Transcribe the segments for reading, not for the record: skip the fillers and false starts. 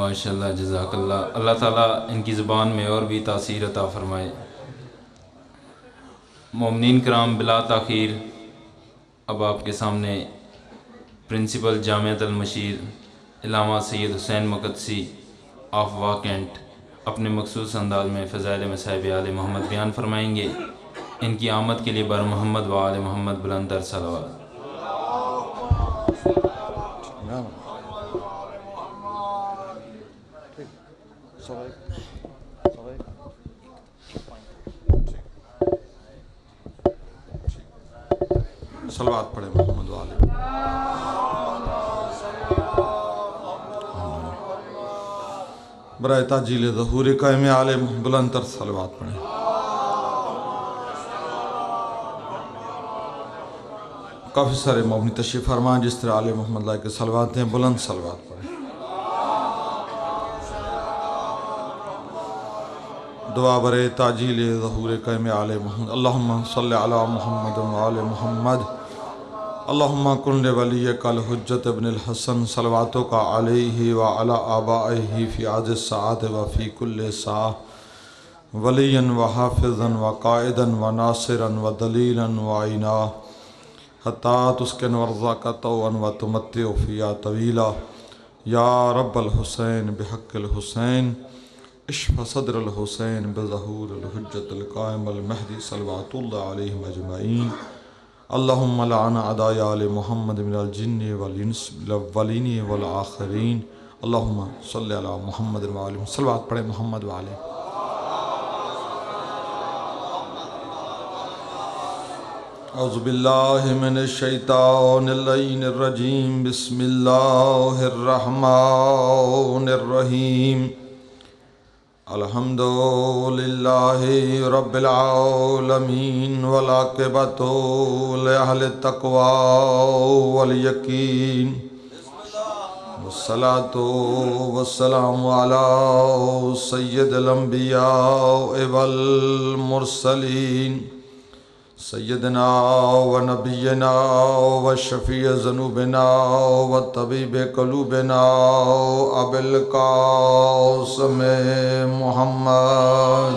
ماشاءاللہ، جزاک اللہ۔ اللہ تعالیٰ ان کی زبان میں اور بھی تاثیر عطا فرمائے۔ مومنین کرام، بلا تاخیر اب آپ کے سامنے principal Jamiatul المشیر Allama Syed Hussain Maqdisi of vacant اپنے مخصوص انداز میں فضائل مصائب آل محمد بیان فرمائیں گے۔ ان کی آمد کے لیے بر محمد و آل محمد بلند تر صلوات۔ صلوات پڑھے محمد و آل برائے تاجیل ظہور قائم آل بلند تر صلوات پڑھے۔ کافی سارے مومنی تشریف فرمائیں جس طرح آل محمد اللہ کے صلوات ہیں، بلند صلوات پڑھیں۔ دعا برے تاجیل ظہور قائم آل محمد۔ اللہم صلی علی محمد و آل محمد۔ اللہم کن ولیک الحجت ابن الحسن صلواتک علیہ وعلی آبائہ فی عز الساعات وفی کل ساعہ، ولیا وحافظا وقائدا وناصرا ودلیلا وعینا، حتی تسکن ورزاک طوعا وتمتع فیہا طویلا۔ یا رب الحسین بحق الحسین اشف صدر الحسین بظہور الحجت القائم المہدی صلوات اللہ علیہم اجمعین۔ اللہم لعن اعداء آل محمد من الجن والانس الاولین والآخرین۔ اللہم صلی علی محمد وعلی محمد۔ صلوات پڑھے محمد وعلی۔ اعوذ باللہ من الشیطان اللعین الرجیم، بسم اللہ الرحمن الرحیم۔ الحمد للہ رب العالمین والعاقبۃ لأہل التقوی والیقین، والصلاۃ والسلام علی سید الانبیاء والمرسلین، سیدنا و نبینا و شفیع ذنوبنا و طبیب قلوبنا ابی القاسم محمد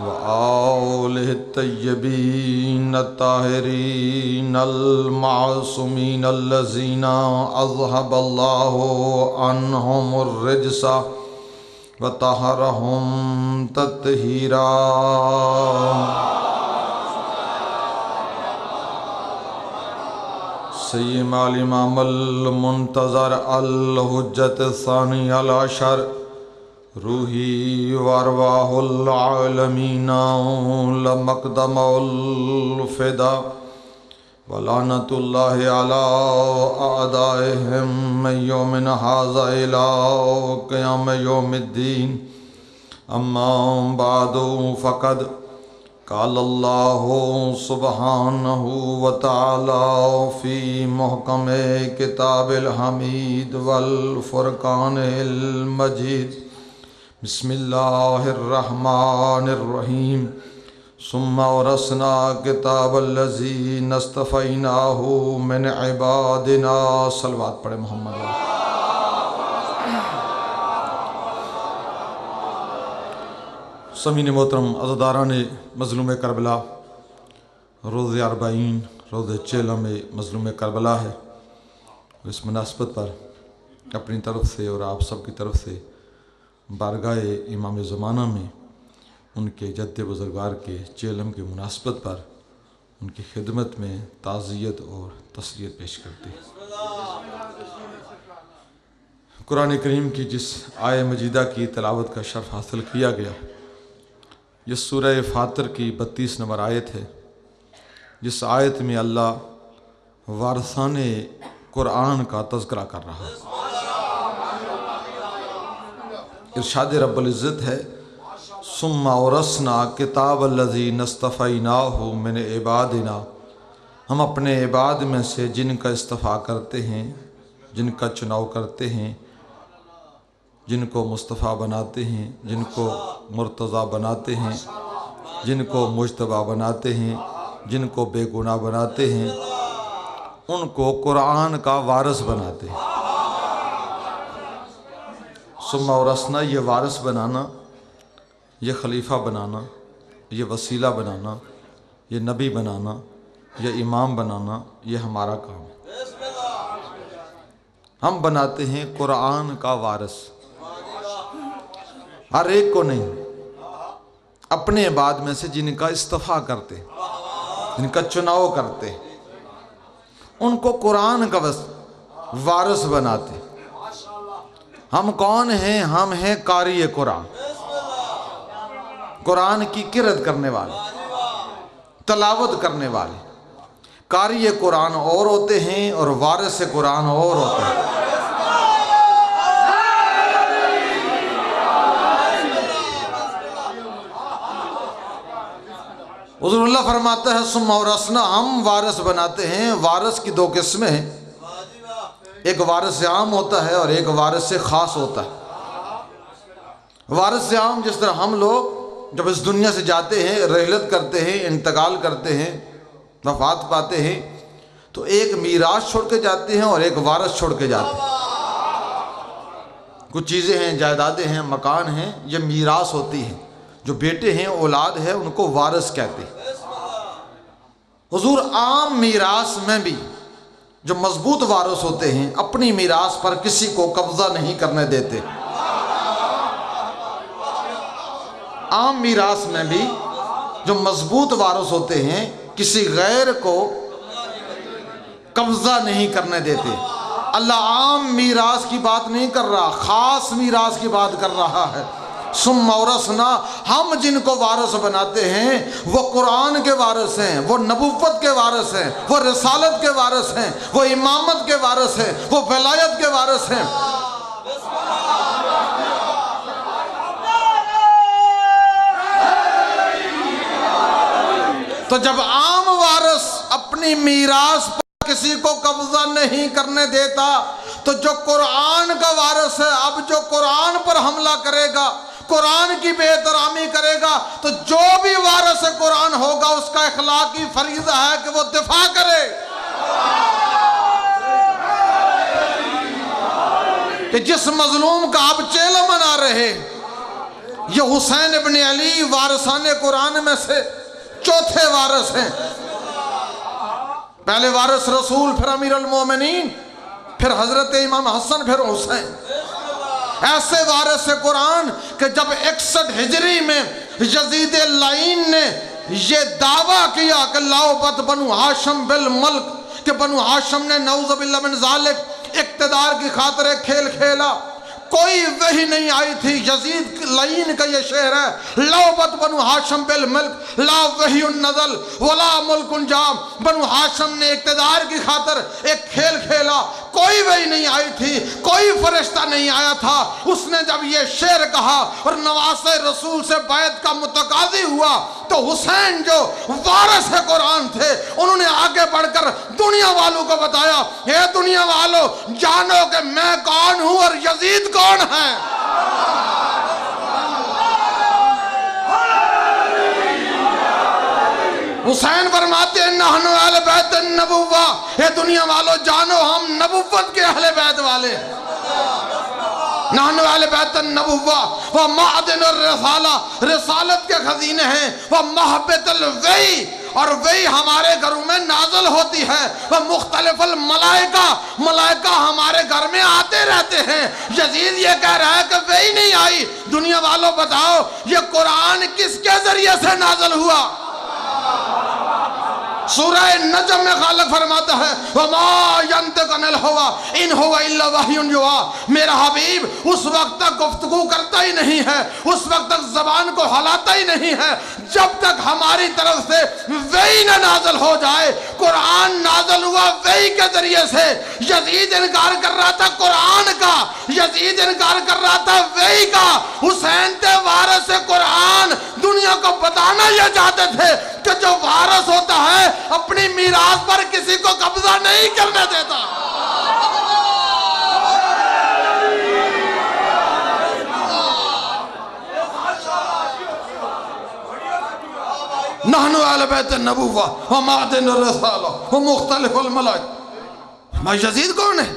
و آلہ الطیبین الطاہرین المعصومین الذین اذہب اللہ عنہم الرجس وطہرہم تطہیرا۔ سیم الامام المنتظر الحجت الثانی العشر، روحی وارواح العالمین لمقدم الفدا، ولعنت اللہ علی اعدائہم من یومنا ھذا الی قیام یوم الدین۔ اما بعد فقد قال اللہ سبحانہ وتعالی فی محکم کتاب الحمید والفرقان المجید، بسم اللہ الرحمن الرحیم۔ ثم اورثنا کتاب الذی اصطفیناہ من عبادنا۔ صلوات پڑھے محمد۔ سامعین محترم، عزاداران مظلوم کربلا، روز اربعین، روز چہلم مظلوم کربلا ہے۔ اس مناسبت پر اپنی طرف سے اور آپ سب کی طرف سے بارگاہ امام زمانہ میں ان کے جد بزرگوار کے چہلم کی مناسبت پر ان کی خدمت میں تعزیت اور تسلیت پیش کرتے ہیں۔ قرآن کریم کی جس آیہ مجیدہ کی تلاوت کا شرف حاصل کیا گیا، یہ سورہ فاطر کی 32 نمبر آیت ہے، جس آیت میں اللہ وارثان قرآن کا تذکرہ کر رہا ہے۔ ارشاد رب العزت ہے، ثم اورثنا کتاب الذی اصطفیناہ من عبادنا، ہم اپنے عباد میں سے جن کا اصطفیٰ کرتے ہیں، جن کا چناؤ کرتے ہیں، جن کو مصطفیٰ بناتے ہیں، جن کو مرتضیٰ بناتے ہیں، جن کو مجتبیٰ بناتے ہیں، جن کو بے گناہ بناتے ہیں، ان کو قرآن کا وارث بناتے ہیں۔ ثم ورثنا، یہ وارث بنانا، یہ خلیفہ بنانا، یہ وسیلہ بنانا، یہ نبی بنانا، یہ امام بنانا، یہ ہمارا کام ہے۔ ہم بناتے ہیں قرآن کا وارث، ہر ایک کو نہیں، اپنے بعد میں سے جن کا استفا کرتے، جن کا چناؤ کرتے، ان کو قرآن کا وارث بناتے۔ ہم کون ہیں؟ ہم ہیں قاری قرآن، قرآن کی قرأت کرنے والے، تلاوت کرنے والے۔ قاری قرآن اور ہوتے ہیں اور وارث قرآن اور ہوتے ہیں۔ حضور اللہ فرماتا ہے ثم ورثنا، ہم وارث بناتے ہیں۔ وارث کی دو قسمیں ہیں، ایک وارث عام ہوتا ہے اور ایک وارث خاص ہوتا ہے۔ وارث عام جس طرح ہم لوگ جب اس دنیا سے جاتے ہیں، رحلت کرتے ہیں، انتقال کرتے ہیں، وفات پاتے ہیں، تو ایک میراث چھوڑ کے جاتے ہیں اور ایک وارث چھوڑ کے جاتے ہیں۔ کچھ چیزیں ہیں، جائیدادیں ہیں، مکان ہیں، یہ میراث ہوتی ہیں۔ جو بیٹے ہیں، اولاد ہے، ان کو وارث کہتے ہیں۔ حضور عام میراث میں بھی جو مضبوط وارث ہوتے ہیں، اپنی میراث پر کسی کو قبضہ نہیں کرنے دیتے۔ عام میراث میں بھی جو مضبوط وارث ہوتے ہیں، کسی غیر کو قبضہ نہیں کرنے دیتے۔ اللہ عام میراث کی بات نہیں کر رہا، خاص میراث کی بات کر رہا ہے۔ ثم ورثنا، ہم جن کو وارث بناتے ہیں وہ قرآن کے وارث ہیں، وہ نبوت کے وارث ہیں، وہ رسالت کے وارث ہیں، وہ امامت کے وارث ہیں، وہ ولایت کے وارث ہیں۔ تو جب عام وارث اپنی میراث پر کسی کو قبضہ نہیں کرنے دیتا، تو جو قرآن کا وارث ہے، اب جو قرآن پر حملہ کرے گا، قرآن کی بے احترامی کرے گا، تو جو بھی وارث قرآن ہوگا اس کا اخلاقی فریضہ ہے کہ وہ دفاع کرے۔ کہ جس مظلوم کا آپ چیلہ منا رہے، یہ حسین ابن علی وارثان قرآن میں سے چوتھے وارث ہیں۔ پہلے وارث رسول، پھر امیر المومنین، پھر حضرت امام حسن، پھر حسین۔ ایسے وارث قرآن کہ جب 61 ہجری میں یزید لعین نے یہ دعویٰ کیا کہ لاؤبت بنو ہاشم بالملک، کہ بنو ہاشم نے نعوذ باللہ من ذالک اقتدار کی خاطر ایک کھیل کھیلا، کوئی وحی نہیں آئی تھی۔ یزید لعین کا یہ شعر ہے، لاؤبت بنو ہاشم بالملک لا وحی نزل ولا ملک جام۔ بنو ہاشم نے اقتدار کی خاطر ایک کھیل کھیلا، کوئی وحی نہیں آئی تھی، کوئی فرشتہ نہیں آیا تھا۔ اس نے جب یہ شعر کہا اور نواز رسول سے بیعت کا متقاضی ہوا، تو حسین جو وارث قرآن تھے، انہوں نے آگے بڑھ کر دنیا والوں کو بتایا، اے دنیا والوں جانو کہ میں کون ہوں اور یزید کون ہے۔ حسین فرماتے ہیں نحن اہل بیت النبوہ، اے دنیا والوں جانو ہم نبوت کے اہل بیت والے ہیں۔ نحن اہل بیت النبوہ و معدن الرسالہ، رسالت کے خزینے ہیں، و محبت الوحی، اور وحی ہمارے گھروں میں نازل ہوتی ہے، وہ مختلف الملائکہ، ملائکہ ہمارے گھر میں آتے رہتے ہیں۔ یزید یہ کہہ رہا ہے کہ وحی نہیں آئی، دنیا والوں بتاؤ یہ قرآن کس کے ذریعے سے نازل ہوا؟ سورہ نجم میں خالق فرماتا ہے وَمَا يَنْتِقُ عَنِ الْهَوَىٰ إِنْ هُوَ إِلَّا وَحْيٌ يُوحَىٰ۔ میرا حبیب اس وقت تک گفتگو کرتا ہی نہیں ہے، اس وقت تک زبان کو ہلاتا ہی نہیں ہے جب تک ہماری طرف سے وحی نہ نازل ہو جائے۔ قرآن نازل ہوا وحی کے ذریعے سے۔ یزید انکار کر رہا تھا قرآن کا، یزید انکار کر رہا تھا وحی کا۔ حسین تھے وارث قرآن، دنیا کو بتانا یہ چاہتے تھے کہ جو وارث ہوتا ہے اپنی میراث پر کسی کو قبضہ نہیں کرنے دیتا۔ نحن اہل بیت النبوہ و معدن الرسالہ و مختلف الملائکہ۔ یزید کون ہے؟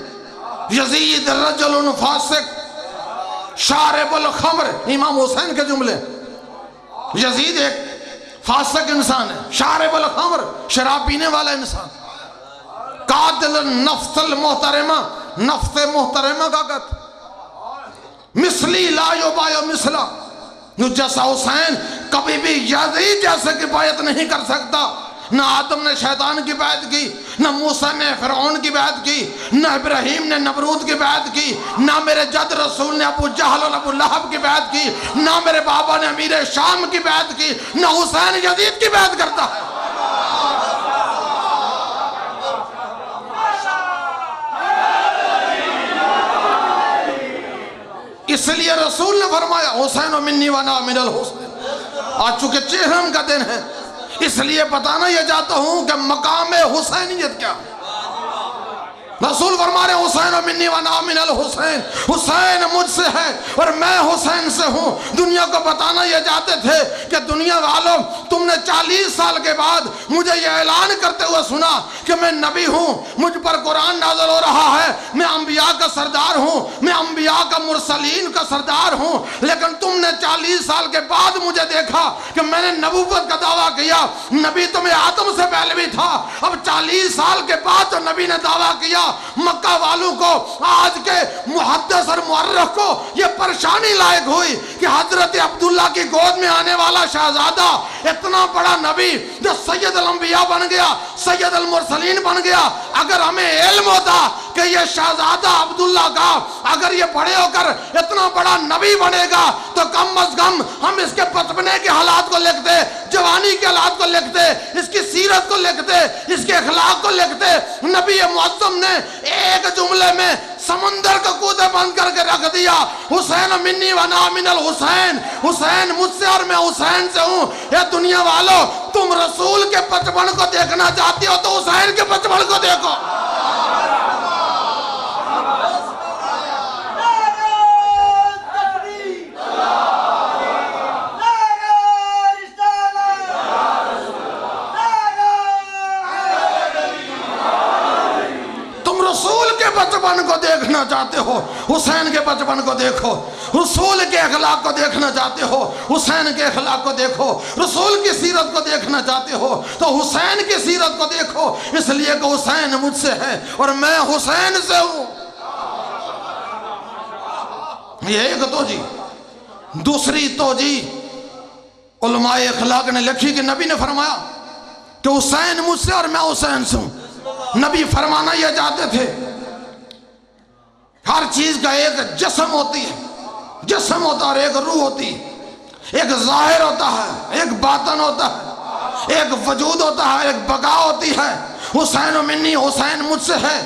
یزید رجل فاسق شارب الخمر، امام حسین کے جملے۔ یزید ایک فاسق انسان ہے، شارب الخمر، شراب پینے والا انسان، قاتل النفس المحترمہ، نفس محترمہ کا قتل، مثلی لا یبایع مثلا، جیسا حسین کبھی بھی یزید جیسے کی بیعت نہیں کر سکتا۔ نہ آدم نے شیطان کی بیعت کی، نہ موسیٰ نے فرعون کی بیعت کی، نہ ابراہیم نے نمرود کی بیعت کی، نہ میرے جد رسول نے ابو جہل اور ابو لہب کی بیعت کی، نہ میرے بابا نے امیر شام کی بیعت کی، نہ حسین یزید کی بیعت کرتا ہے۔ اس لیے رسول نے فرمایا حسین منی وانا من الحسین۔ آج چونکہ چہرم کا دن ہے اس لیے بتانا یہ چاہتا ہوں کہ مقام حسینیت کیا ہے۔ رسول فرما رہے حسین منی وانا من الحسین، حسین مجھ سے ہے اور میں حسین سے ہوں۔ دنیا کو بتانا یہ چاہتے تھے کہ دنیا والوں تم نے 40 سال کے بعد مجھے یہ اعلان کرتے ہوئے سنا کہ میں نبی ہوں، مجھ پر قرآن نازل ہو رہا ہے، میں انبیاء کا سردار ہوں، میں انبیاء کا مرسلین کا سردار ہوں، لیکن تم نے 40 سال کے بعد مجھے دیکھا کہ میں نے نبوت کا دعویٰ کیا۔ نبی تمہیں آدم سے پہلے بھی تھا، اب 40 سال کے بعد تو نبی نے دعویٰ کیا۔ مکہ والوں کو، آج کے محدث اور مورخ کو یہ پریشانی لائق ہوئی کہ حضرت عبداللہ کی گود میں آنے والا شہزادہ اتنا بڑا نبی جو سید الانبیاء بن گیا، سید المرسلین بن گیا، اگر ہمیں علم ہوتا کہ یہ شہزادہ عبداللہ کا اگر یہ بڑے ہو کر اتنا بڑا نبی بنے گا تو کم از کم ہم اس کے بچپنے کے حالات کو لکھتے، جوانی کے حالات کو لکھتے، اس کی سیرت کو لکھتے، اس کے اخلاق کو لکھتے۔ نبی معظم نے ایک جملے میں سمندر کو کودے بند کر کے رکھ دیا، حسین منی وانا من الحسین، حسین مجھ سے اور میں حسین سے ہوں۔ اے دنیا والو، تم رسول کے بچپن کو دیکھنا چاہتی ہو تو حسین کے بچپن کو دیکھو۔ بچپن کو دیکھنا چاہتے ہو حسین کے بچپن کو دیکھو، رسول کے اخلاق کو دیکھنا چاہتے ہو حسین کے اخلاق کو دیکھو، رسول کی سیرت کو دیکھنا چاہتے ہو تو حسین کی سیرت کو دیکھو، اس لیے کہ حسین مجھ سے ہے اور میں حسین سے ہوں۔ یہ ایک توجہ۔ دوسری توجہ علماء اخلاق نے لکھی کہ نبی نے فرمایا کہ حسین مجھ سے اور میں حسین سے ہوں۔ نبی فرمانا یہ چاہتے تھے ہر چیز کا ایک جسم ہوتی ہے، جسم ہوتا ہے اور ایک روح ہوتی ہے، ایک ظاہر ہوتا ہے، ایک باطن ہوتا ہے، ایک وجود ہوتا ہے، ایک بقا ہوتی ہے۔ حسین منی، حسین مجھ سے ہے۔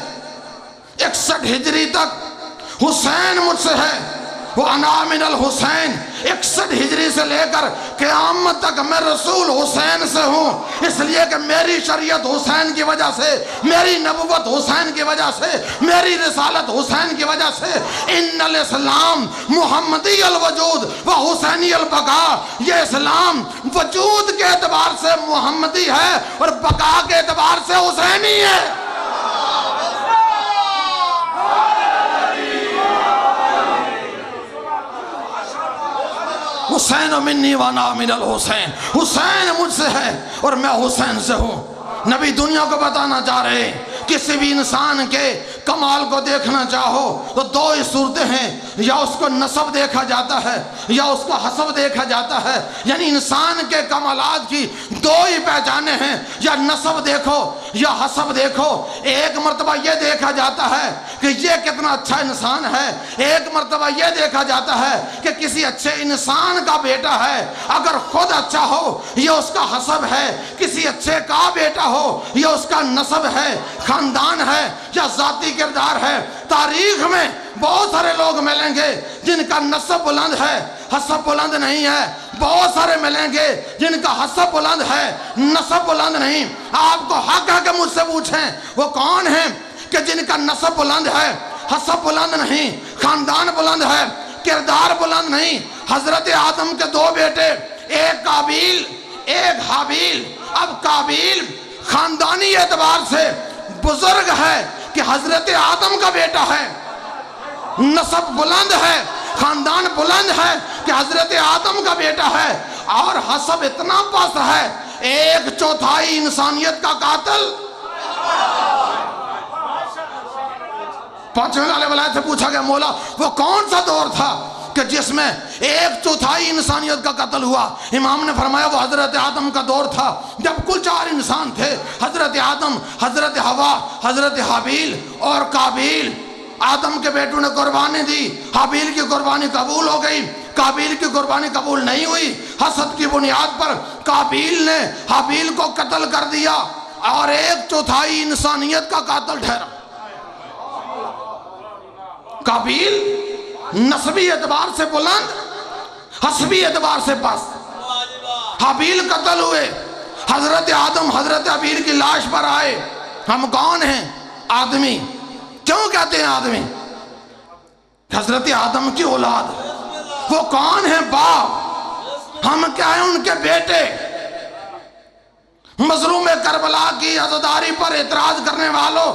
61 ہجری تک حسین مجھ سے ہے، وہ انا من الحسین۔ 61 ہجری سے لے کر قیامت تک میں رسول حسین سے ہوں، اس لیے کہ میری شریعت حسین کی وجہ سے، میری نبوت حسین کی وجہ سے، میری رسالت حسین کی وجہ سے۔ ان الاسلام محمدی الوجود و حسینی البقا، یہ اسلام وجود کے اعتبار سے محمدی ہے اور بقا کے اعتبار سے حسینی ہے۔ حسین منی وانا من الحسین، حسین مجھ سے ہے اور میں حسین سے ہوں۔ نبی دنیا کو بتانا چاہ رہے ہیں کسی بھی انسان کے کمال کو دیکھنا چاہو تو دو ہی صورتیں ہیں، یا اس کو نسب دیکھا جاتا ہے یا اس کو حسب دیکھا جاتا ہے، یعنی انسان کے کمالات کی دو ہی پہچانیں ہیں، یا نسب دیکھو یا حسب دیکھو۔ ایک مرتبہ یہ دیکھا جاتا ہے کہ یہ کتنا اچھا انسان ہے، ایک مرتبہ یہ دیکھا جاتا ہے کہ کسی اچھے انسان کا بیٹا ہے، اگر خود اچھا ہو یہ اس کا حسب ہے، کسی اچھے کا بیٹا ہو یہ اس کا نسب ہے، خاندان ہے یا ذاتی کردار ہے۔ تاریخ میں بہت سارے لوگ ملیں گے جن کا نسب بلند ہے، حسب بلند نہیں ہے، بہت سارے ملیں گے جن کا حسب بلند ہے، نسب بلند نہیں۔ آپ کو حق ہے کہ مجھ سے پوچھیں وہ کون ہیں کہ جن کا نسب بلند ہے، حسب بلند نہیں، خاندان بلند ہے، کردار بلند نہیں۔ حضرت آدم کے دو بیٹے، ایک قابیل ایک حابیل۔ اب قابیل خاندانی اعتبار سے بزرگ ہے کہ حضرت آدم کا بیٹا ہے، نسب بلند ہے، خاندان بلند ہے کہ حضرت آدم کا بیٹا ہے، اور حسب اتنا پست ہے 1/4 انسانیت کا قاتل۔ پانچویں لالے ولایت سے پوچھا گیا مولا وہ کون سا دور تھا کہ جس میں 1/4 انسانیت کا قتل ہوا؟ امام نے فرمایا وہ حضرت آدم کا دور تھا جب کل 4 انسان تھے، حضرت آدم، حضرت حوا، حضرت حابیل اور قابیل۔ آدم کے بیٹوں نے قربانی دی، حابیل کی قربانی قبول ہو گئی، قابیل کی قربانی قبول نہیں ہوئی، حسد کی بنیاد پر قابیل نے حابیل کو قتل کر دیا اور 1/4 انسانیت کا قاتل ٹھہرا۔ قابیل نسبی اعتبار سے بلند، حسبی اعتبار سے پست۔ حابیل قتل ہوئے، حضرت آدم حضرت حابیل کی لاش پر آئے۔ ہم کون ہیں؟ آدمی۔ کیوں کہتے ہیں آدمی؟ حضرت آدم کی اولاد۔ وہ کون ہیں؟ باپ۔ ہم کیا ہیں؟ ان کے بیٹے۔ مظلوم کربلا کی عزاداری پر اعتراض کرنے والوں،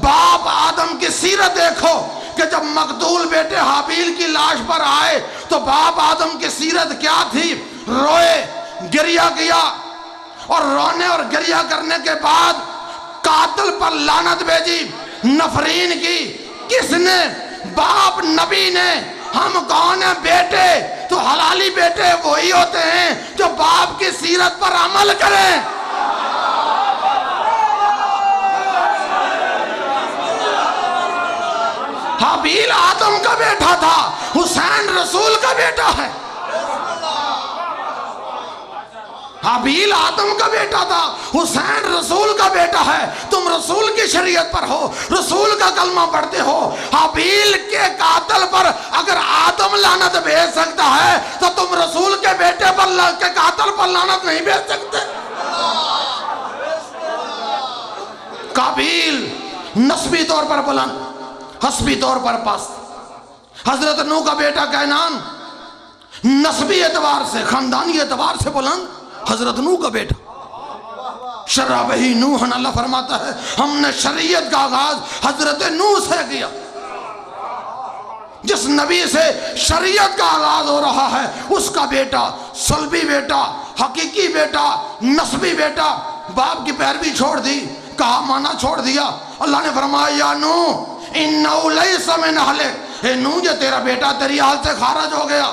باپ آدم کی سیرت دیکھو کہ جب مقتول بیٹے حابیل کی لاش پر آئے تو باپ آدم کی سیرت کیا تھی؟ روئے، گریہ کیا، اور رونے اور گریہ کرنے کے بعد قاتل پر لعنت بھیجی، نفرین کی۔ کس نے؟ باپ نبی نے۔ ہم کون ہیں؟ بیٹے۔ تو حلالی بیٹے وہی ہوتے ہیں جو باپ کی سیرت پر عمل کریں۔ حابیل آدم کا بیٹا تھا، حسین رسول کا بیٹا ہے۔ حابیل آدم کا بیٹا تھا، حسین رسول کا بیٹا ہے۔ تم رسول کی شریعت پر ہو، رسول کا کلمہ پڑھتے ہو۔ حابیل کے قاتل پر اگر آدم لعنت بھیج سکتا ہے تو تم رسول کے بیٹے پر کے قاتل پر لعنت نہیں بھیج سکتے۔ قابیل نسبی طور پر بلند، حسبی طور پر پست۔ حضرت نوح کا بیٹا کینان نسبی اعتبار سے، خاندانی اعتبار سے بلند، حضرت نوح کا بیٹا۔ شرع بہ نوح، اللہ فرماتا ہے ہم نے شریعت کا آغاز حضرت نوح سے کیا۔ جس نبی سے شریعت کا آغاز ہو رہا ہے اس کا بیٹا، صلبی بیٹا، حقیقی بیٹا، نسبی بیٹا، باپ کی پیروی چھوڑ دی، کہا مانا چھوڑ دیا۔ اللہ نے فرمایا یا نوح انہو لیس من اہلک، اے نوح یہ تیرا بیٹا تیری اہل سے خارج ہو گیا۔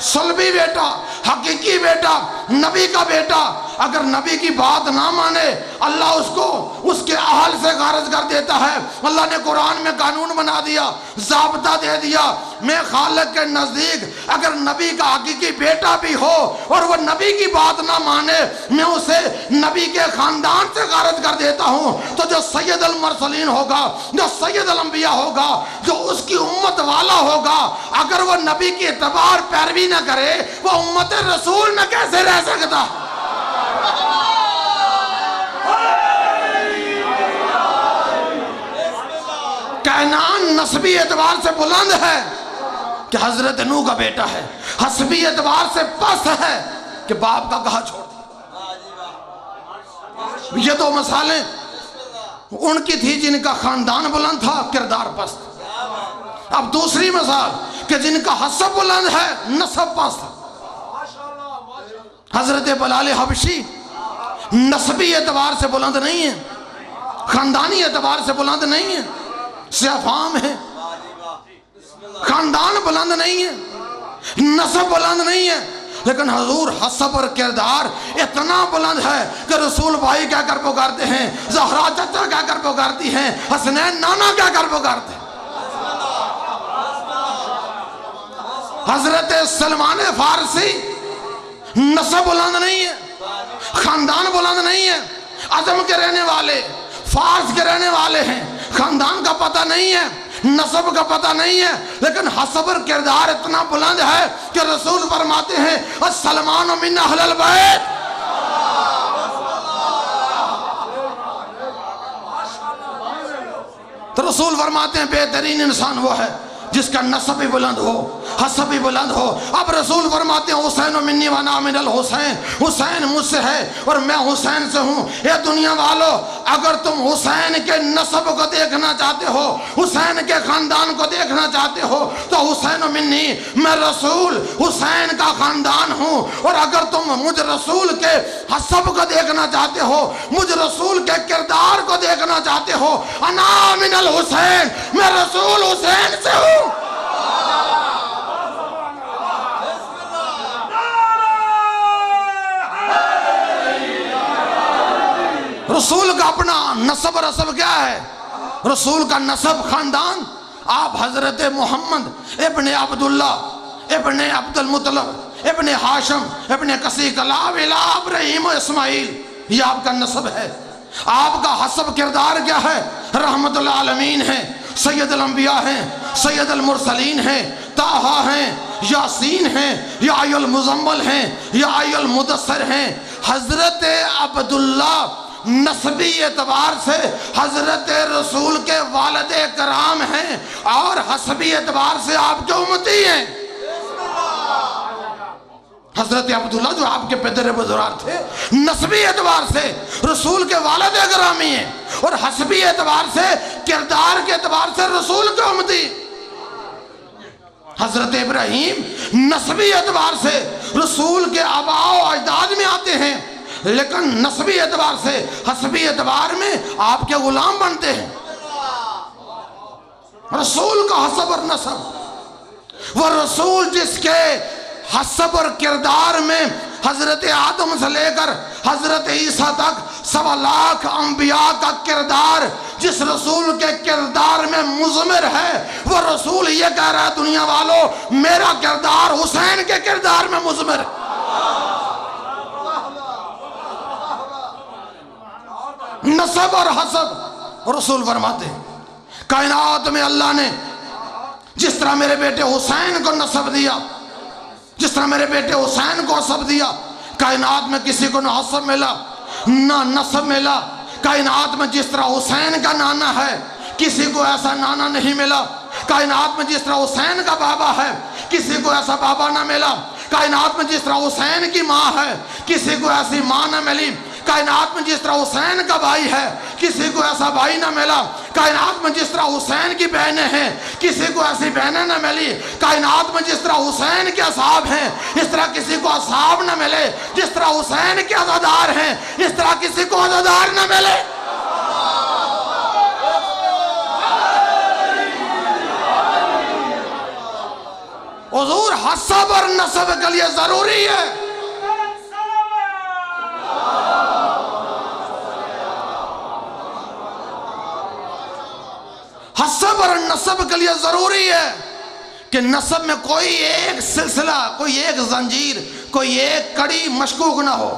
صلبی بیٹا، حقیقی بیٹا، نبی کا بیٹا اگر نبی کی بات نہ مانے اللہ اس کو اس کے اہل سے خارج کر دیتا ہے۔ اللہ نے قرآن میں قانون بنا دیا، ضابطہ دے دیا، میں خالق کے نزدیک اگر نبی کا حقیقی بیٹا بھی ہو اور وہ نبی کی بات نہ مانے میں اسے نبی کے خاندان سے خارج کر دیتا ہوں۔ تو جو سید المرسلین ہوگا، جو سید الانبیاء ہوگا، جو اس کی امت والا ہوگا، اگر وہ نبی کی اعتبار پیروی نہ کرے وہ امت رسول میں کیسے رہ سکتا؟ کینان نسبی اعتبار سے بلند ہے کہ حضرت نوح کا بیٹا ہے، حسبی اعتبار سے پست ہے کہ باپ کا کہا چھوڑ دیا۔ یہ دو مثالیں ان کی تھی جن کا خاندان بلند تھا، کردار پست۔ اب دوسری مثال کہ جن کا حسب بلند ہے، نسب پست۔ حضرت بلال حبشی نسبی اعتبار سے بلند نہیں ہے، خاندانی اعتبار سے بلند نہیں ہے، سیافام ہے، خاندان بلند نہیں ہے، نسب بلند نہیں ہے، لیکن حضور حسب اور کردار اتنا بلند ہے کہ رسول بھائی کہہ کر پکارتے ہیں، زہرا چچا کہہ کر پکارتی ہیں، حسنین نانا کہہ کر پکارتے ہیں۔ حضرت سلمان فارسی نسب بلند نہیں ہے، خاندان بلند نہیں ہے، عجم کے رہنے والے، فارس کے رہنے والے ہیں، خاندان کا پتہ نہیں ہے، نسب کا پتہ نہیں ہے، لیکن حسب اور کردار اتنا بلند ہے کہ رسول فرماتے ہیں السلمان من اہل البیت۔ تو رسول فرماتے ہیں بہترین انسان وہ ہے جس کا نسب بھی بلند ہو، حسب بھی بلند ہو۔ اب رسول فرماتے ہیں حسین منی وانا من الحسین، حسین مجھ سے ہے اور میں حسین سے ہوں۔ اے دنیا والو اگر تم حسین کے نسب کو دیکھنا چاہتے ہو، حسین کے خاندان کو دیکھنا چاہتے ہو تو حسین منی، میں رسول حسین کا خاندان ہوں۔ اور اگر تم مجھ رسول کے حسب کو دیکھنا چاہتے ہو، مجھ رسول کے کردار کو دیکھنا چاہتے ہو، انا من الحسین، میں رسول حسین سے ہوں۔ رسول کا اپنا نسب رسب کیا ہے؟ رسول کا نسب خاندان، آپ حضرت محمد ابن عبداللہ ابن عبد المطلب ابن ہاشم ابن قصی کلاب الہ ابراہیم و اسماعیل، یہ آپ کا نسب ہے۔ آپ کا حسب کردار کیا ہے؟ رحمت العالمین ہیں، سید الانبیاء ہیں، سید المرسلین ہیں، طٰہٰ ہیں، یاسین ہیں، یا ای المزمل ہیں، یا ای المدثر ہیں۔ حضرت عبداللہ نسبی اعتبار سے حضرت رسول کے والد کرام ہیں، اور حسبی اعتبار سے آپ کے امتی ہیں۔ حضرت عبداللہ جو آپ کے پدر بزرگ تھے، نسبی اعتبار سے رسول کے والد گرامی ہیں، اور حسبی اعتبار سے، کردار کے اعتبار سے رسول کے امتی۔ حضرت ابراہیم نسبی اعتبار سے رسول کے آباء و اجداد میں آتے ہیں، لیکن نسبی اعتبار سے، حسبی اعتبار میں آپ کے غلام بنتے ہیں۔ رسول کا حسب اور نسب، وہ رسول جس کے حسب اور کردار میں حضرت آدم سے لے کر حضرت عیسیٰ تک 1.25 لاکھ انبیاء کا کردار جس رسول کے کردار میں مضمر ہے، وہ رسول یہ کہہ رہا ہے دنیا والوں میرا کردار حسین کے کردار میں مضمر ہے۔ نسب اور حسب، رسول فرماتے ہیں کائنات میں اللہ نے جس طرح میرے بیٹے حسین کو نسب دیا، جس طرح میرے بیٹے حسین کو حسب دیا، کائنات میں کسی کو نہ حسب ملا نہ نسب ملا۔ کائنات میں جس طرح حسین کا نانا ہے، کسی کو ایسا نانا نہیں ملا۔ کائنات میں جس طرح حسین کا بابا ہے، کسی کو ایسا بابا نہ ملا۔ کائنات میں جس طرح حسین کی ماں ہے، کسی کو ایسی ماں نہ ملی۔ کائنات میں جس طرح حسین کا بھائی ہے، کسی کو ایسا بھائی نہ ملا۔ کائنات میں جس طرح حسین کی بہنیں ہیں، کسی کو ایسی بہنیں نہ ملی۔ کائنات میں جس طرح حسین کے اصحاب ہیں، اس طرح کسی کو اصحاب نہ ملے۔ جس طرح حسین کے عزادار ہیں، اس طرح کسی کو عزادار نہ ملے۔ حضور حسب اور نسب کے لیے ضروری ہے۔ حسب اور نسب کے لیے ضروری ہے کہ نسب میں کوئی ایک سلسلہ، کوئی ایک زنجیر، کوئی ایک کڑی مشکوک نہ ہو۔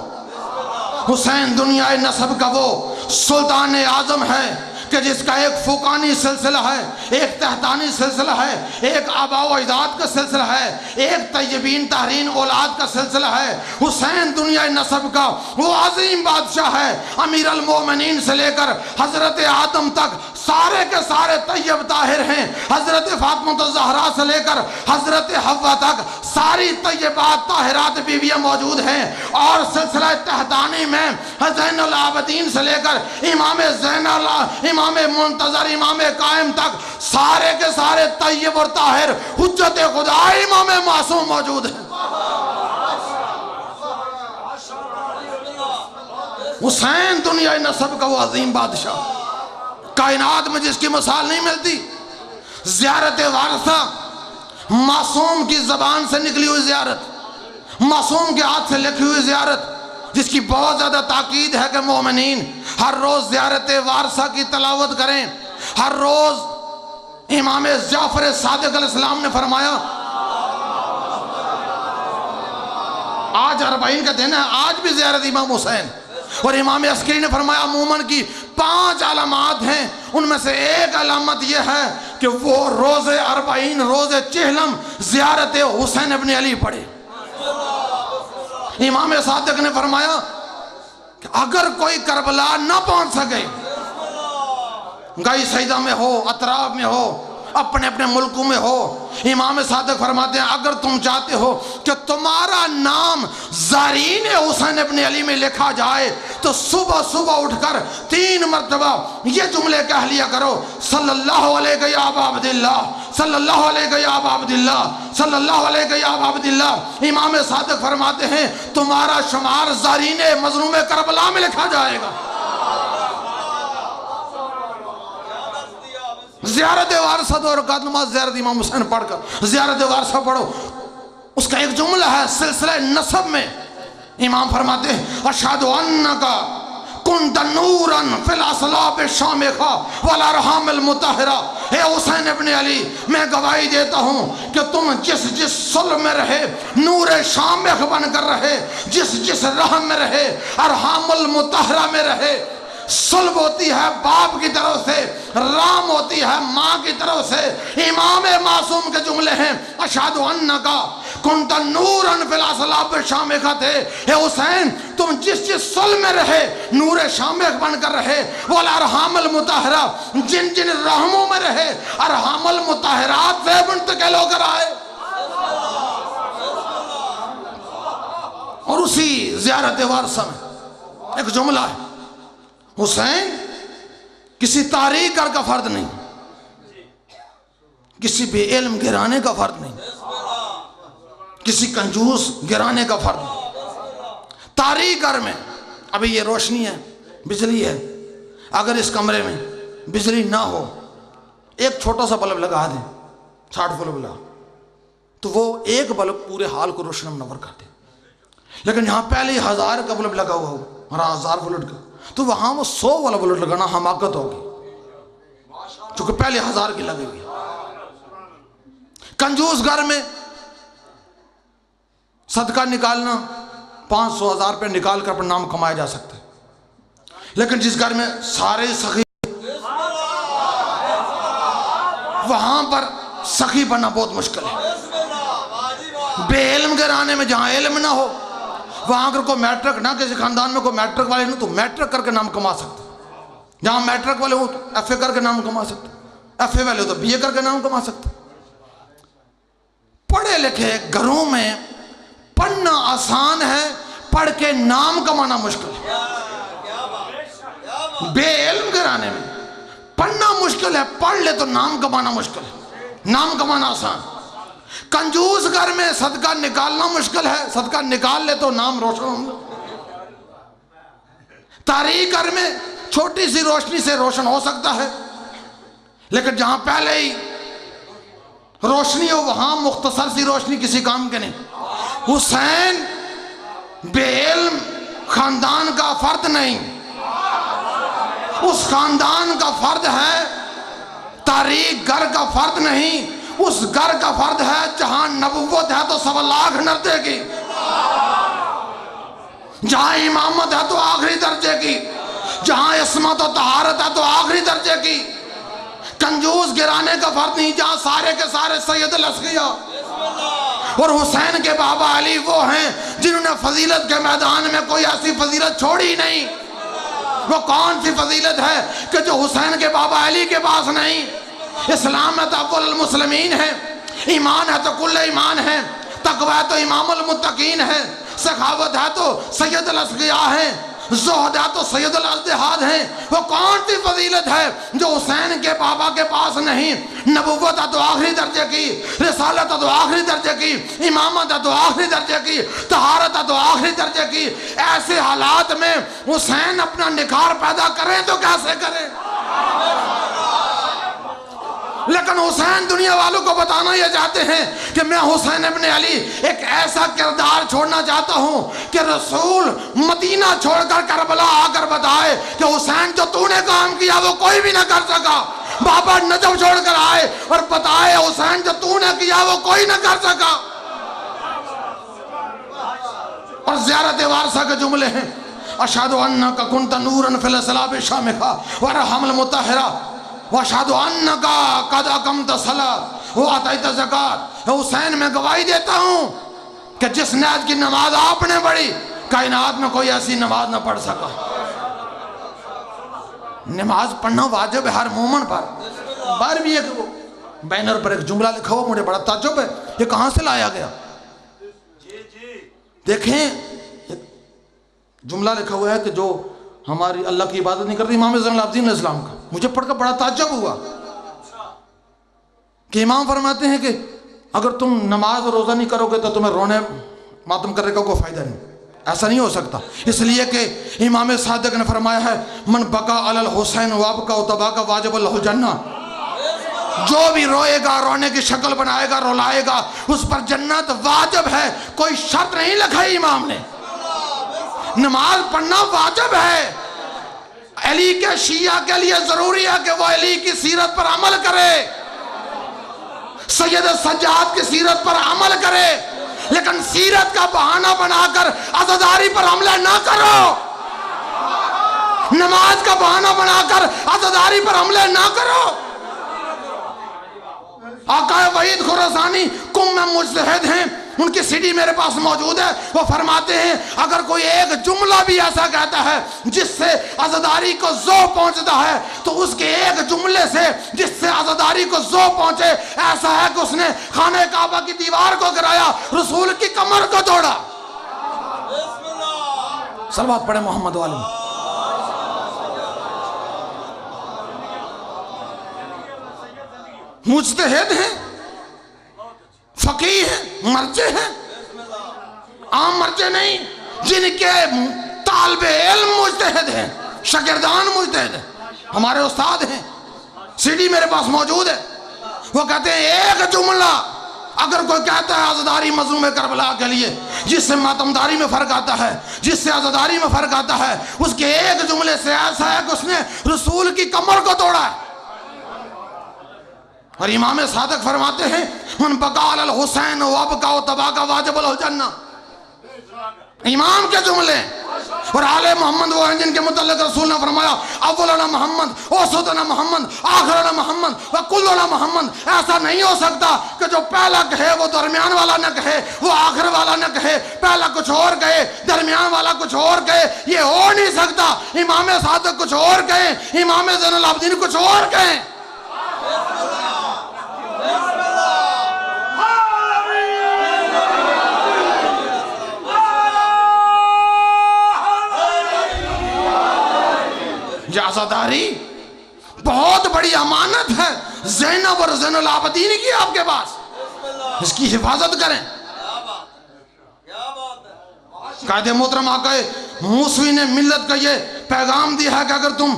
حسین دنیا نسب کا وہ سلطان اعظم ہے کہ جس کا ایک فوقانی سلسلہ ہے، ایک تحتانی سلسلہ ہے، ایک آباء و اجداد کا سلسلہ ہے، ایک طیبین طاہرین اولاد کا سلسلہ ہے۔ حسین دنیا نسب کا وہ عظیم بادشاہ ہے، امیر المومنین سے لے کر حضرت آدم تک سارے کے سارے طیب طاہر ہیں۔ حضرت فاطمہ الزہرا سے لے کر حضرت حوا تک ساری طیبات طاہرات بیویاں موجود ہیں، اور سلسلہ تحتانی میں زین العابدین سے لے کر امام زین امام منتظر امام قائم تک سارے کے سارے طیب اور طاہر حجت خدا امام معصوم موجود ہیں۔ حسین دنیا نسب کا وہ عظیم بادشاہ، کائنات میں جس کی مثال نہیں ملتی۔ زیارت وارثہ، معصوم کی زبان سے نکلی ہوئی زیارت، معصوم کے ہاتھ سے لکھی ہوئی زیارت، جس کی بہت زیادہ تاکید ہے کہ مومنین ہر روز زیارت وارثہ کی تلاوت کریں۔ ہر روز امام جعفر صادق علیہ السلام نے فرمایا، آج 40 کا دن ہے، آج بھی زیارت امام حسین۔ اور امام عسکری نے فرمایا مومن کی 5 علامات ہیں، ان میں سے ایک علامت یہ ہے کہ وہ روز 40 روز چہلم زیارت حسین ابن علی پڑھے۔ امام صادق نے فرمایا کہ اگر کوئی کربلا نہ پہنچ سکے، گائی سیدہ میں ہو، اطراف میں ہو، اپنے اپنے ملکوں میں ہو. امام صادق فرماتے ہیں اگر تم چاہتے ہو کہ تمہارا نام زائرین حسین ابن علی میں لکھا جائے تو صبح صبح اٹھ کر 3 مرتبہ یہ جملے کہہ لیا کرو: صلی اللہ علیہ یا ابا عبداللہ، صلی اللہ علیہ یا ابا عبداللہ، صلی اللہ علیہ یا ابا عبداللہ. امام صادق فرماتے ہیں تمہارا شمار زائرین مظلوم کربلا میں لکھا جائے گا. زیارت وارثہ دو رکعت نماز زیارت امام حسین پڑھ کر زیارت وارثہ پڑھو. اس کا ایک جملہ ہے سلسلہ نسب میں، امام فرماتے ہیں اشہد انک کنت نورا فی الاصلاب الشامخہ والارحام المطہرہ. اے حسین ابن علی، میں گواہی دیتا ہوں کہ تم جس صلب میں رہے نور شامخ بن کر رہے، جس رحم میں رہے، ارحام المطہرہ میں رہے. صلب ہوتی ہے باپ کی طرف سے، رام ہوتی ہے ماں کی طرف سے. امام معصوم کے جملے ہیں اشہد انک کنت نورا فی الاصلاب الشامخہ تھے. اے حسین، تم جس صلب میں رہے نور شامخ بن کر رہے. والارحام المطہرہ، جن رحموں میں رہے ارحام المطہرات سے منتقل ہو کر آئے. اور اسی زیارت وارثہ میں ایک جملہ ہے: حسین کسی تاریخ کر کا فرد نہیں، کسی بے علم گرانے کا فرد نہیں، کسی کنجوس گرانے کا فرد نہیں. تاریخ کر میں ابھی یہ روشنی ہے، بجلی ہے، اگر اس کمرے میں بجلی نہ ہو، ایک چھوٹا سا بلب لگا دیں 60 بلب لگا تو وہ ایک بلب پورے حال کو روشن منور کر دے. لیکن یہاں پہلے 1000 کا بلب لگا ہوا ہو، 1000 وولٹ کا، تو وہاں وہ 100 والا بلٹ لگانا حماقت ہوگی، چونکہ پہلے 1000 کی لگے ہوئی. کنجوس گھر میں صدقہ نکالنا 500 1000 روپے نکال کر اپنا نام کمایا جا سکتا ہے. لیکن جس گھر میں سارے سخی، وہاں پر سخی بننا بہت مشکل ہے. بے علم گھرانے میں جہاں علم نہ ہو، وہاں اگر کوئی میٹرک نہ، کسی خاندان میں کوئی میٹرک والے نہیں تو میٹرک کر کے نام کما سکتے. جہاں میٹرک والے ہو تو ایف اے کر کے نام کما سکتے، ایف اے والے ہو تو بی اے کر کے نام کما سکتے. پڑھے لکھے گھروں میں پڑھنا آسان ہے، پڑھ کے نام کمانا مشکل ہے. بے علم گھرانے میں پڑھنا مشکل ہے، پڑھ لے تو نام کمانا مشکل ہے، نام کمانا آسان. کنجوس گھر میں صدقہ نکالنا مشکل ہے، صدقہ نکال لے تو نام روشن ہوگا. تاریخ گھر میں چھوٹی سی روشنی سے روشن ہو سکتا ہے، لیکن جہاں پہلے ہی روشنی ہو وہاں مختصر سی روشنی کسی کام کے نہیں. حسین بے علم خاندان کا فرد نہیں، اس خاندان کا فرد ہے، تاریخ گھر کا فرد نہیں. اس گھر کا فرد ہے جہاں نبوت ہے تو 1.25 لاکھ نردے کی، جہاں امامت ہے تو آخری درجے کی، جہاں عصمت و طہارت ہے تو آخری درجے کی. کنجوس گرانے کا فرد نہیں، جہاں سارے کے سارے سید الاسقیاء. اور حسین کے بابا علی وہ ہیں جنہوں نے فضیلت کے میدان میں کوئی ایسی فضیلت چھوڑی نہیں. وہ کون سی فضیلت ہے کہ جو حسین کے بابا علی کے پاس نہیں؟ اسلام ہے تو اول المسلمین ہے، ایمان ہے تو کل ایمان ہے، تقوی ہے تو امام المتقین ہے، سخاوت ہے تو سید الاسقیاء ہیں، زہد ہے تو سید الازدہاد ہیں. وہ کون سی فضیلت ہے جو حسین کے بابا کے پاس نہیں؟ نبوت ہے تو آخری درجے کی، رسالت ہے تو آخری درجے کی، امامت ہے تو آخری درجے کی، طہارت ہے تو آخری درجے کی. ایسے حالات میں حسین اپنا نکھار پیدا کریں تو کیسے کریں؟ لیکن حسین دنیا والوں کو بتانا یہ چاہتے ہیں کہ میں حسین ابن علی ایک ایسا کردار چھوڑنا چاہتا ہوں کہ رسول مدینہ چھوڑ کر کربلا آ کر بتائے کہ حسین جو تو نے کام کیا وہ کوئی بھی نہ کر سکا. بابا نجف چھوڑ کر آئے اور بتائے حسین جو تو نے کیا وہ کوئی نہ کر سکا. اور زیارت وارثہ کے جملے ہیں اشہد انک کنت نورا فی الاصلاب الشامخہ والارحام المطہرہ واشہد انک قد اقمت الصلاۃ وآتیت الزکوٰۃ. حسین میں گواہی دیتا ہوں کہ جس نیت کی نماز آپ نے پڑھی کائنات میں کوئی ایسی نماز نہ پڑھ سکا. نماز پڑھنا واجب ہے ہر مومن پر، بار بھی ایک بینر پر ایک جملہ لکھا ہوا، مجھے بڑا تعجب ہے یہ کہاں سے لایا گیا. دیکھیں ایک جملہ لکھا ہوا ہے کہ جو ہماری اللہ کی عبادت نہیں کرتی، امام زین العابدین علیہ السلام کا. مجھے پڑھ کر بڑا تعجب ہوا کہ امام فرماتے ہیں کہ اگر تم نماز اور روزہ نہیں کرو گے تو تمہیں رونے ماتم کرنے کا کوئی فائدہ نہیں. ایسا نہیں ہو سکتا، اس لیے کہ امام صادق نے فرمایا ہے من بقا علی الحسین وابقا اتبا کا واجب اللہ الجنہ. جو بھی روئے گا، رونے کی شکل بنائے گا، رولائے گا، اس پر جنت واجب ہے. کوئی شرط نہیں لکھائی امام نے. نماز پڑھنا واجب ہے. علی کے شیعہ کے لیے ضروری ہے کہ وہ علی کی سیرت پر عمل کرے، سید سجاد کی سیرت پر عمل کرے، لیکن سیرت کا بہانہ بنا کر عزاداری پر حملہ نہ کرو. نماز کا بہانہ بنا کر عزاداری پر حملہ نہ کرو. آقا وحید خراسانی کم میں مجتہد ہیں، ان کی سی ڈی میرے پاس موجود ہے. وہ فرماتے ہیں اگر کوئی ایک جملہ بھی ایسا کہتا ہے جس سے عزاداری کو ذوق پہنچتا ہے تو اس کے ایک جملے سے جس سے عزاداری کو ذوق پہنچے ایسا ہے کہ اس نے خانہ کعبہ کی دیوار کو گرایا، رسول کی کمر کو توڑا. صلوات پڑھیں محمد والے. مجتہد ہیں، فقیہ ہیں، مرجع ہیں، عام مرجع نہیں، جن کے طالب علم مجتہد ہیں، شاگردان مجتہد ہیں، ہمارے استاد ہیں. سی ڈی میرے پاس موجود ہے. وہ کہتے ہیں ایک جملہ اگر کوئی کہتا ہے عزاداری مظلوم کربلا کے لیے، جس سے ماتمداری میں فرق آتا ہے، جس سے عزاداری میں فرق آتا ہے، اس کے ایک جملے سے ایسا ہے کہ اس نے رسول کی کمر کو توڑا ہے. اور امام صادق فرماتے ہیں من بقا علی الحسین وابقا اتبا کا واجب الجنہ. امام کے جملے. اور آل محمد وہ ہیں جن کے متعلق رسول نے فرمایا اولنا محمد اوسطنا محمد آخرنا محمد وکلنا محمد. ایسا نہیں ہو سکتا کہ جو پہلا کہے وہ درمیان والا نہ کہے، وہ آخر والا نہ کہے، پہلا کچھ اور کہے، درمیان والا کچھ اور کہے. یہ ہو نہیں سکتا. امام صادق کچھ اور کہیں، امام زین العابدین کچھ اور کہیں. عزاداری بہت بڑی امانت ہے زینب اور زین العابدین کی آپ کے پاس. اس کی حفاظت کریں. قائد محترم آقا موسوی نے ملت کا یہ پیغام دیا ہے کہ اگر تم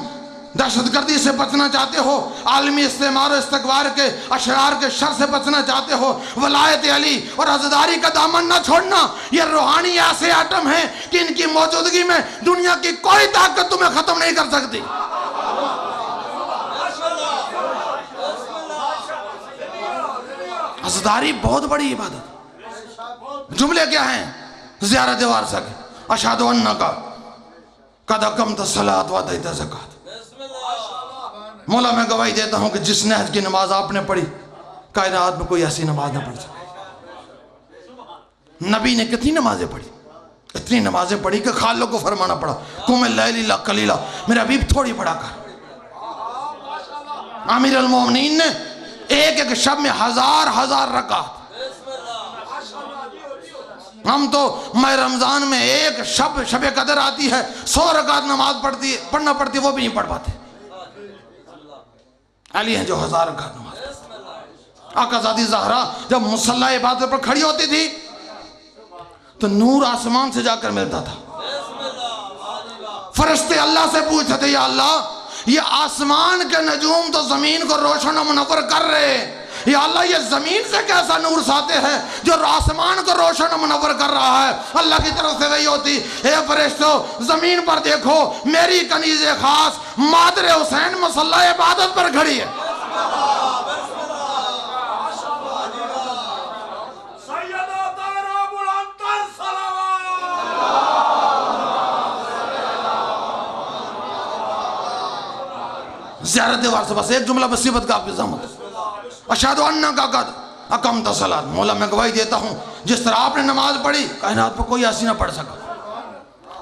دہشت گردی سے بچنا چاہتے ہو، عالمی استعمار و استقبار کے اشرار کے شر سے بچنا چاہتے ہو، ولایت علی اور عزاداری کا دامن نہ چھوڑنا. یہ روحانی ایسے ایٹم ہیں کہ ان کی موجودگی میں دنیا کی کوئی طاقت تمہیں ختم نہیں کر سکتی. عزاداری بہت بڑی عبادت. جملے کیا ہیں؟ زیارت وارثہ کے، اشہد انک قد اقمت الصلاۃ وآتیت الزکاۃ. مولا میں گواہی دیتا ہوں کہ جس نہج کی نماز آپ نے پڑھی کائنات میں کوئی ایسی نماز نہ پڑھ سکے. نبی نے کتنی نمازیں پڑھی؟ اتنی نمازیں پڑھی کہ خالق کو فرمانا پڑا قم اللیل الا قلیلا، میرے حبیب تھوڑی پڑھا کر. امیر المومنین نے ایک ایک شب میں ہزار رکعت. ہم تو ماہ رمضان میں ایک شب قدر آتی ہے 100 رکعت نماز پڑھنا پڑتی، وہ بھی نہیں پڑھ پاتے. علی ہیں جو 1000 رکعت نماز پڑھتے. آقا ذاتی زہرا جب مصلی عبادت پر کھڑی ہوتی تھی تو نور آسمان سے جا کر ملتا تھا. فرشتے اللہ سے پوچھتے تھے یا اللہ یہ آسمان کے نجوم تو زمین کو روشن و منور کر رہے ہیں، یا اللہ یہ زمین سے کیسا نور ساتے ہیں جو آسمان کو روشن و منور کر رہا ہے. اللہ کی طرف سے وہی ہوتی اے فرشتو زمین پر دیکھو میری کنیز خاص مادر حسین مصلی عبادت پر کھڑی ہے. زیارت وارثہ بس ایک جملہ بصیبت کا آپ کی زحمت. اشہد انک قد اقمت الصلاۃ. مولا میں گواہی دیتا ہوں جس طرح آپ نے نماز پڑھی کائنات پر کوئی ایسی نہ پڑھ سکا.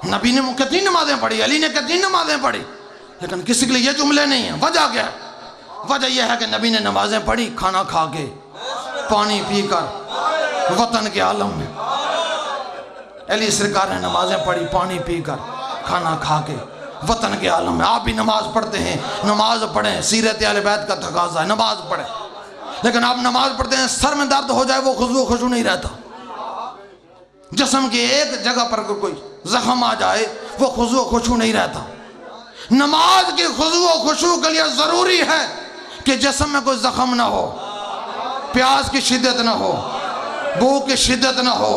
نبی نے کتنی نمازیں پڑھی، علی نے کتنی نمازیں پڑھی، لیکن کسی کے لیے یہ جملے نہیں ہیں. وجہ کیا ہے؟ وجہ یہ ہے کہ نبی نے نمازیں پڑھی کھانا کھا کے، پانی پی کر، وطن کے عالم میں۔ علی سرکار نے نمازیں پڑھی پانی پی کر، کھانا کھا کے، وطن کے عالم میں۔ آپ بھی نماز پڑھتے ہیں، نماز پڑھیں، سیرت اہل بیت کا تقاضا ہے، نماز پڑھیں۔ لیکن آپ نماز پڑھتے ہیں، سر میں درد ہو جائے وہ خضوع و خشوع نہیں رہتا۔ جسم کی ایک جگہ پر کوئی زخم آ جائے وہ خضوع و خشوع نہیں رہتا۔ نماز کی خضوع و خشوع کے لیے ضروری ہے کہ جسم میں کوئی زخم نہ ہو، پیاس کی شدت نہ ہو، بھوک کی شدت نہ ہو۔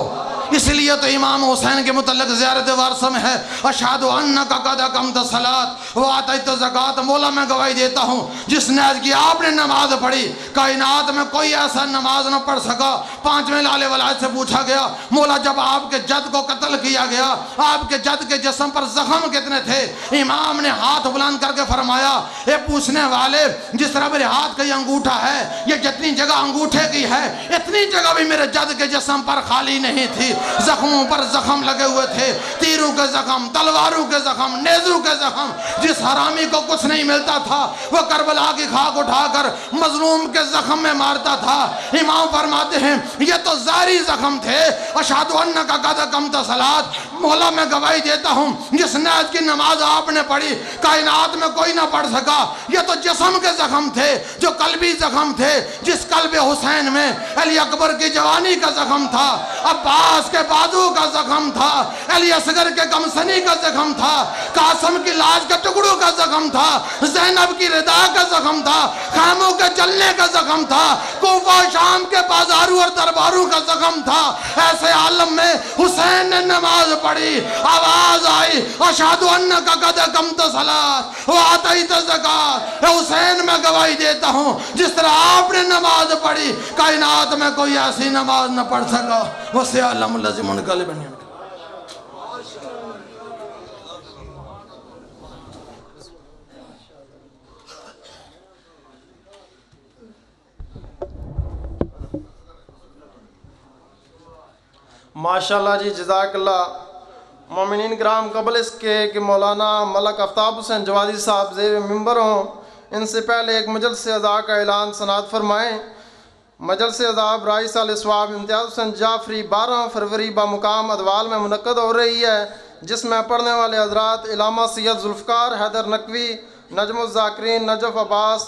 اس لیے تو امام حسین کے متعلق زیارت وارثہ میں ہے اشہد انک قد اقمت الصلاۃ وآتیت الزکوٰۃ، مولا میں گواہی دیتا ہوں جس نے آج کی آپ نے نماز پڑھی کائنات میں کوئی ایسا نماز نہ پڑھ سکا۔ پانچویں لالے ولایت سے پوچھا گیا مولا جب آپ کے جد کو قتل کیا گیا آپ کے جد کے جسم پر زخم کتنے تھے؟ امام نے ہاتھ بلند کر کے فرمایا اے پوچھنے والے، جس طرح میرے ہاتھ کا یہ انگوٹھا ہے، یہ جتنی جگہ انگوٹھے کی ہے اتنی جگہ بھی میرے جد کے جسم پر خالی نہیں تھی، زخموں پر زخم لگے ہوئے تھے، تیروں کے زخم، تلواروں کے زخم، نیزوں کے زخم۔ جس حرامی کو کچھ نہیں ملتا تھا وہ کربلا کی خاک اٹھا کر مظلوم کے زخم میں مارتا تھا۔ امام فرماتے ہیں یہ تو ظاہری زخم تھے۔ اشہد انک قد اقمت الصلاۃ، مولا میں گواہی دیتا ہوں جس نیت کی نماز آپ نے پڑھی کائنات میں کوئی نہ پڑھ سکا۔ یہ تو جسم کے زخم تھے جو قلبی زخم تھے، جس قلب حسین میں علی اکبر کی جوانی کا زخم تھا، عباس کے بازو کا زخم تھا، علی اصغر کے کمسنی کا زخم تھا، قاسم کی لاش کے ٹکڑوں کا زخم تھا، زینب کی ردا کا زخم تھا، خیموں کے جلنے کا زخم تھا، کوفہ شام کے بازاروں اور درباروں کا زخم تھا۔ ایسے عالم میں حسین نے نماز پڑھی، آواز آئی اشہد انک قد اقمت الصلاۃ وآتیت الزکوٰۃ۔ اے حسین میں گواہی دیتا ہوں جس طرح آپ نے نماز پڑھی کائنات میں کوئی ایسی نماز نہ پڑھ سکا۔ وسیعلم الذی منقلب نہیں۔ ماشاءاللہ جی، جزاک اللہ۔ مومنین کرام، قبل اس کے کہ مولانا ملک آفتاب حسین جوادی صاحب زیر ممبر ہوں، ان سے پہلے ایک مجلس اعزا کا اعلان سماعت فرمائیں۔ مجلس اعزا برائے سال ثواب امتیاز حسین جعفری 12 فروری بمقام ادوال میں منعقد ہو رہی ہے، جس میں پڑھنے والے حضرات علامہ سید ذوالفقار حیدر نقوی، نجم الذاکرین نجف عباس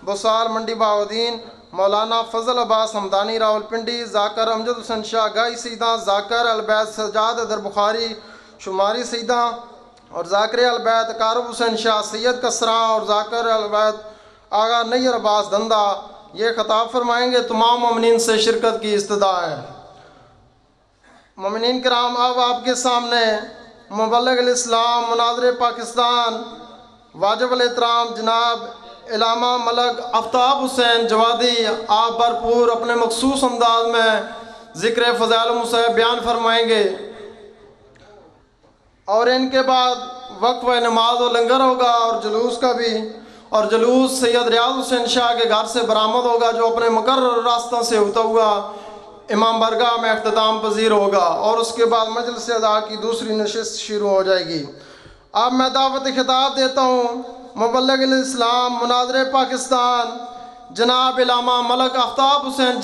بسار منڈی بہاؤدین، مولانا فضل عباس حمدانی راولپنڈی، ذاکر امجد حسین شاہ گائی سیداں، ذاکر البیت سجاد حیدر بخاری شماری سیداں، اور ذاکر البیت کارب حسین شاہ سید کسراں، اور ذاکر البیت آغا نیر عباس دندہ یہ خطاب فرمائیں گے۔ تمام مومنین سے شرکت کی استدعا ہے۔ مومنین کرام، اب آپ کے سامنے مبلغ الاسلام مناظر پاکستان واجب الاحترام جناب علامہ ملک آفتاب حسین جوادی آپ بھرپور اپنے مخصوص انداز میں ذکر فضائل موسیٰ بیان فرمائیں گے، اور ان کے بعد وقفہ نماز و لنگر ہوگا، اور جلوس کا بھی، اور جلوس سید ریاض حسین شاہ کے گھر سے برآمد ہوگا جو اپنے مقرر راستوں سے ہوتا ہوا امام برگاہ میں اختتام پذیر ہوگا، اور اس کے بعد مجلس اعزا کی دوسری نشست شروع ہو جائے گی۔ اب میں دعوت خطاب دیتا ہوں مبلغ الاسلام مناظر پاکستان جناب علامہ ملک آفتاب حسین